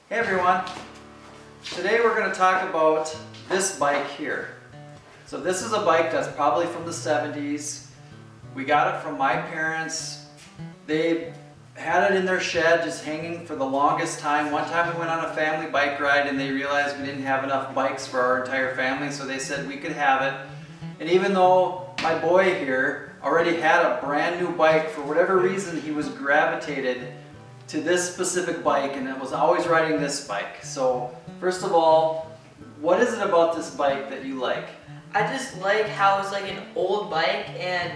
Hey everyone, today we're going to talk about this bike here. So this is a bike that's probably from the 70s. We got it from my parents. They had it in their shed just hanging for the longest time. One time we went on a family bike ride and they realized we didn't have enough bikes for our entire family, so they said we could have it. And even though my boy here already had a brand new bike, for whatever reason he was gravitated to this specific bike and was always riding this bike. So first of all, what is it about this bike that you like? I just like how it's like an old bike, and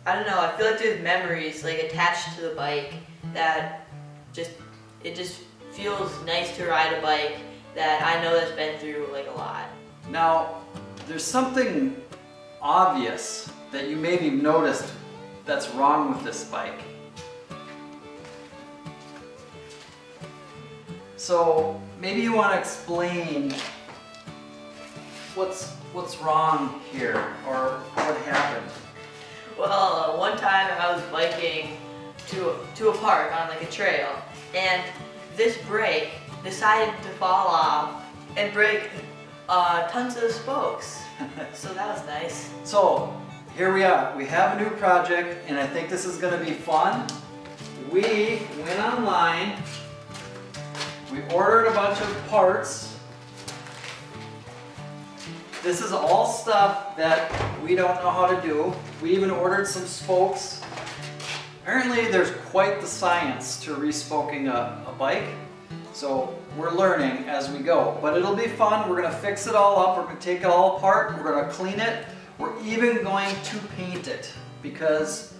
I don't know, I feel like there's memories like attached to the bike that it just feels nice to ride a bike that I know that's been through like a lot. Now, there's something obvious that you maybe noticed that's wrong with this bike. So maybe you want to explain what's wrong here, or what happened. Well, one time I was biking to a park on like a trail, and this brake decided to fall off and break tons of the spokes. So that was nice. So here we are. We have a new project, and I think this is going to be fun. We went online. We ordered a bunch of parts. This is all stuff that we don't know how to do. We even ordered some spokes. Apparently there's quite the science to respoking a bike. So we're learning as we go. But it'll be fun. We're going to fix it all up. We're going to take it all apart. We're going to clean it. We're even going to paint it because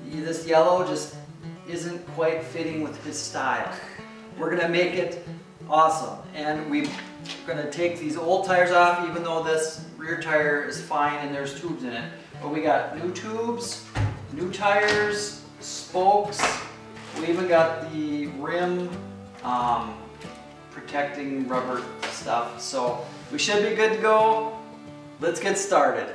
this yellow just isn't quite fitting with his style. We're going to make it awesome, and we're going to take these old tires off, even though this rear tire is fine and there's tubes in it. But we got new tubes, new tires, spokes. We even got the rim protecting rubber stuff. So we should be good to go. Let's get started.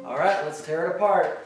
Alright, let's tear it apart.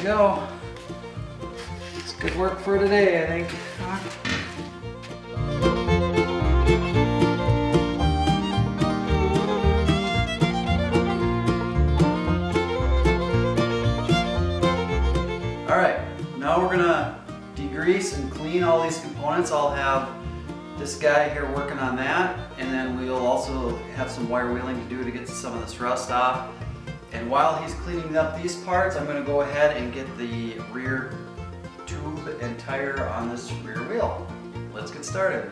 Go. It's good work for today, I think. degrease and clean all these components, I'll have this guy here working on that, and then we'll also have some wire wheeling to do to get some of this rust off. And while he's cleaning up these parts, I'm going to go ahead and get the rear tube and tire on this rear wheel. Let's get started.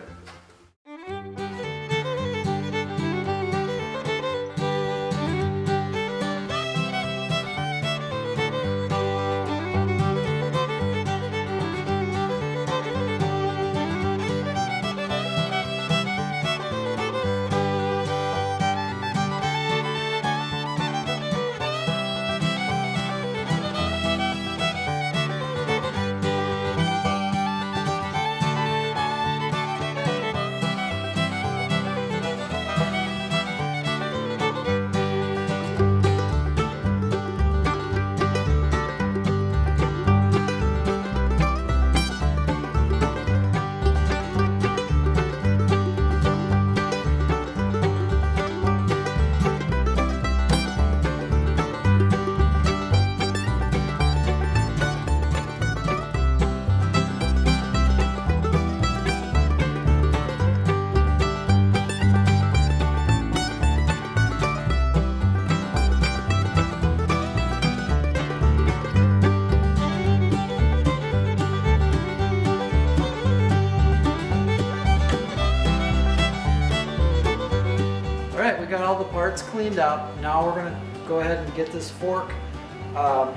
Alright, we got all the parts cleaned up. Now we're going to go ahead and get this fork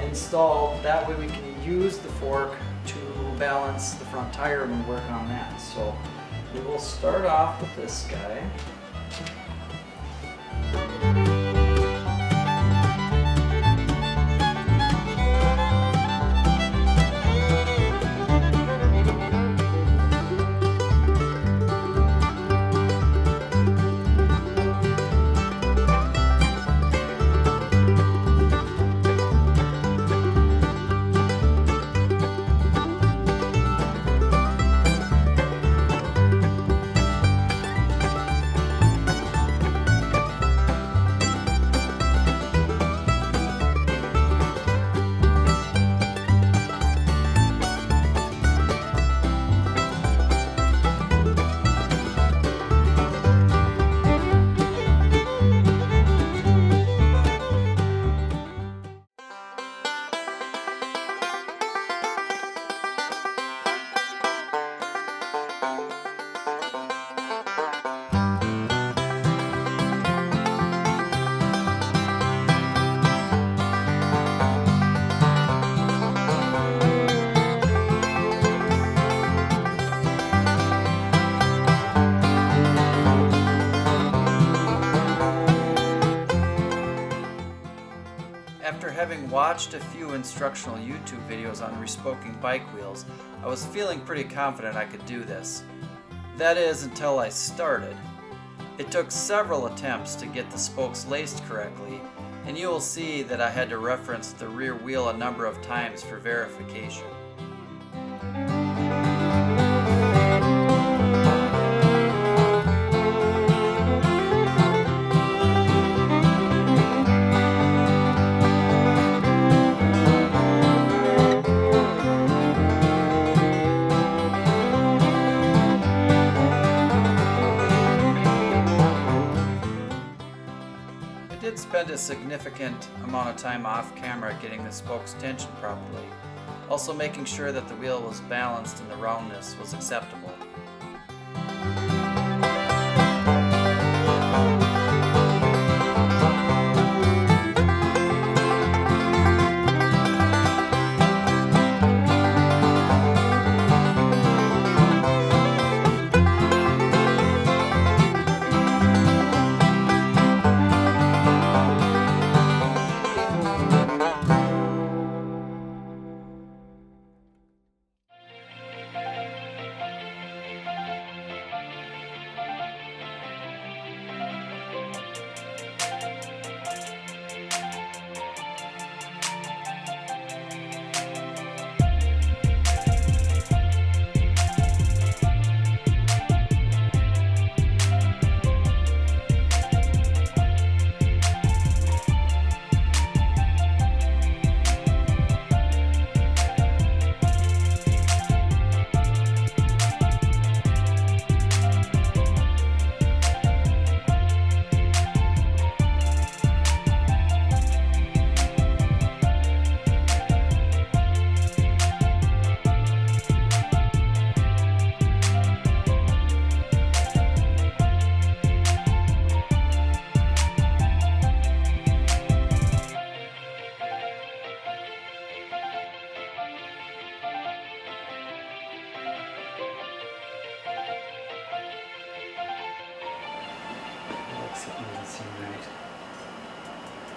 installed. That way we can use the fork to balance the front tire and work on that. So we will start off with this guy. After having watched a few instructional YouTube videos on respoking bike wheels, I was feeling pretty confident I could do this. That is, until I started. It took several attempts to get the spokes laced correctly, and you will see that I had to reference the rear wheel a number of times for verification. I did spend a significant amount of time off camera getting the spokes tensioned properly, also making sure that the wheel was balanced and the roundness was acceptable.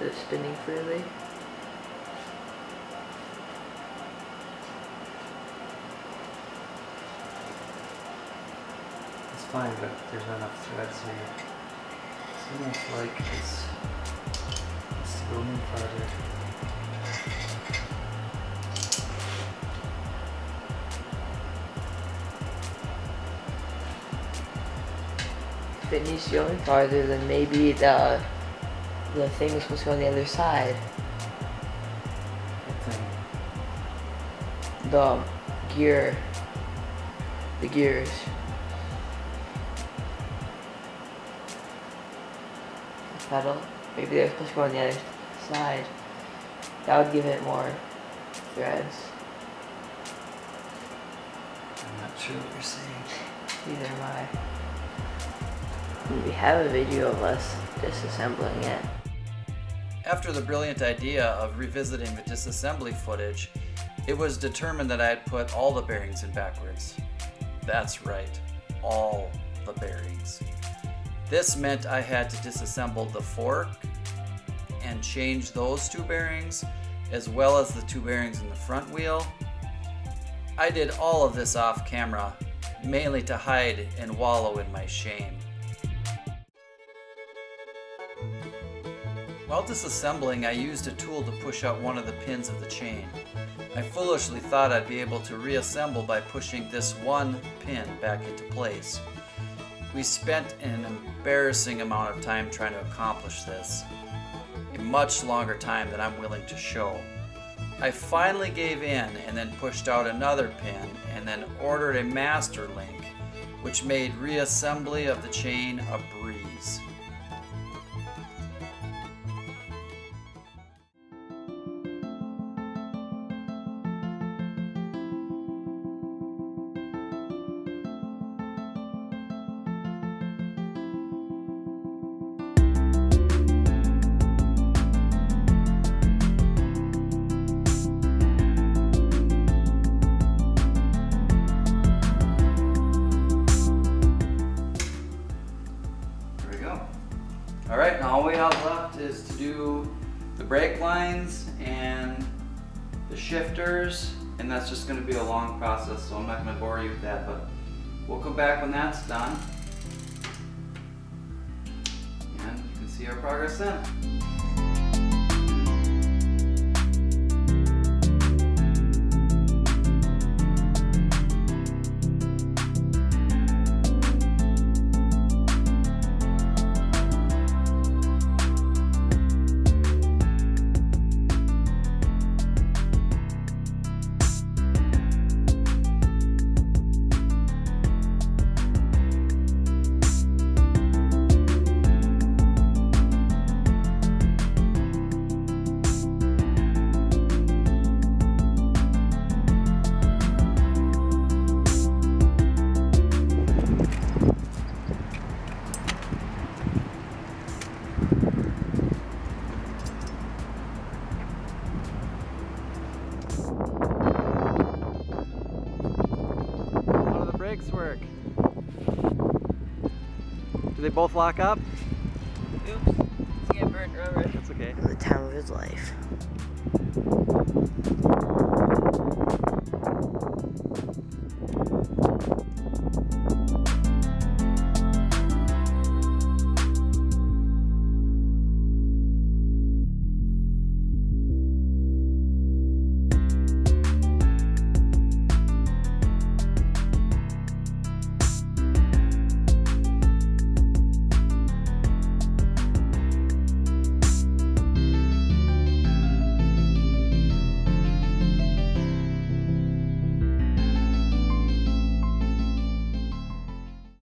it's spinning freely. It's fine, but there's not enough threads here. It's almost like it's going farther. If it needs to go in farther, then maybe the thing is supposed to go on the other side. What thing? The gear. The gears. The pedal. Maybe they're supposed to go on the other side. That would give it more threads. I'm not sure what you're saying. Neither am I. We have a video of us disassembling it. After the brilliant idea of revisiting the disassembly footage, it was determined that I had put all the bearings in backwards. That's right, all the bearings. This meant I had to disassemble the fork and change those two bearings, as well as the two bearings in the front wheel. I did all of this off camera, mainly to hide and wallow in my shame. While disassembling, I used a tool to push out one of the pins of the chain. I foolishly thought I'd be able to reassemble by pushing this one pin back into place. We spent an embarrassing amount of time trying to accomplish this, a much longer time than I'm willing to show. I finally gave in and then pushed out another pin and then ordered a master link, which made reassembly of the chain a breeze. Alright, now all we have left is to do the brake lines and the shifters, and that's just going to be a long process, so I'm not going to bore you with that, but we'll come back when that's done. And you can see our progress then. How do the brakes work? Do they both lock up? Oops, let's get burnt rubber. That's okay. The time of his life.